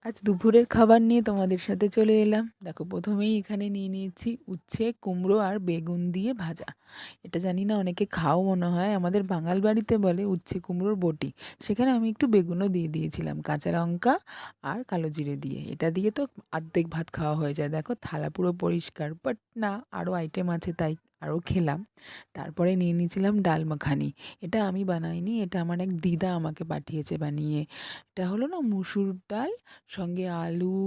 আজ দুপুরের খাবার নিয়ে তোমাদের সাথে চলে এলাম। দেখো, প্রথমেই এখানে নিয়ে নিয়েছি উচ্ছে, কুমড়ো আর বেগুন দিয়ে ভাজা। এটা জানি না অনেকে খাও মনে হয়, আমাদের বাঙাল বাড়িতে বলে উচ্ছে কুমড়োর বটি। সেখানে আমি একটু বেগুনও দিয়ে দিয়েছিলাম, কাঁচা লঙ্কা আর কালো জিরে দিয়ে। এটা দিয়ে তো অর্ধেক ভাত খাওয়া হয়ে যায়। দেখো, থালা পুরো পরিষ্কার, বাট না, আরও আইটেম আছে তাই আরও খেলাম। তারপরে নিয়ে নিয়েছিলাম ডাল মাখানি। এটা আমি বানাইনি, এটা আমার এক দিদা আমাকে পাঠিয়েছে বানিয়ে। এটা হলো না মুসুর ডাল, সঙ্গে আলু,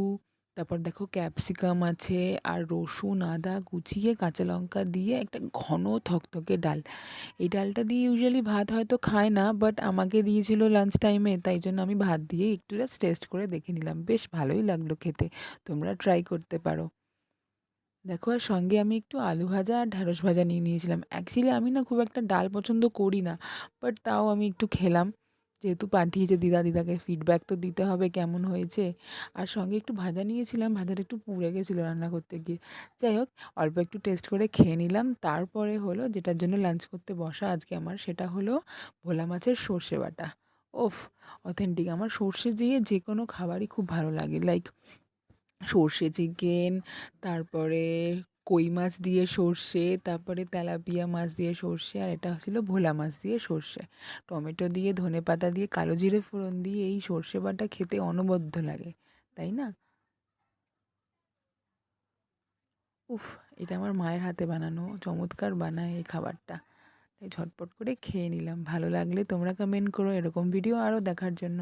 তারপর দেখো ক্যাপসিকাম আছে, আর রসুন আদা কুচিয়ে কাঁচা লঙ্কা দিয়ে একটা ঘন থকথকে ডাল। এই ডালটা দিয়ে ইউজুয়ালি ভাত হয়তো খায় না, বাট আমাকে দিয়েছিল লাঞ্চ টাইমে, তাই জন্য আমি ভাত দিয়ে একটু জাস্ট টেস্ট করে দেখে নিলাম, বেশ ভালোই লাগলো খেতে। তোমরা ট্রাই করতে পারো। দেখো, আর সঙ্গে আমি একটু আলু ভাজা আর ঢ্যাঁড়স ভাজা নিয়ে নিয়েছিলাম। অ্যাকচুয়ালি আমি না খুব একটা ডাল পছন্দ করি না, বাট তাও আমি একটু খেলাম, যেহেতু পাঠিয়েছে দিদা, দিদাকে ফিডব্যাক তো দিতে হবে কেমন হয়েছে। আর সঙ্গে একটু ভাজা নিয়েছিলাম, ভাজাটা একটু পুড়ে গেছিলো রান্না করতে গিয়ে। যাই হোক, অল্প একটু টেস্ট করে খেয়ে নিলাম। তারপরে হলো যেটার জন্য লাঞ্চ করতে বসা আজকে আমার, সেটা হলো ভোলা মাছের সর্ষে বাটা। ওফ, অথেন্টিক! আমার সর্ষে দিয়ে যে কোনো খাবারই খুব ভালো লাগে, লাইক সর্ষে চিকেন, তারপরে কই মাছ দিয়ে সর্ষে, তারপরে তেলাপিয়া মাছ দিয়ে সর্ষে, আর এটা ছিল ভোলা মাছ দিয়ে সর্ষে। টমেটো দিয়ে, ধনেপাতা দিয়ে, কালো জিরে ফোড়ন দিয়ে এই সর্ষে বাটা খেতে অনবদ্য লাগে, তাই না? উফ, এটা আমার মায়ের হাতে বানানো, চমৎকার বানায় এই খাবারটা। তাই ঝটপট করে খেয়ে নিলাম। ভালো লাগলে তোমরা কমেন্ট করো এরকম ভিডিও আরও দেখার জন্য।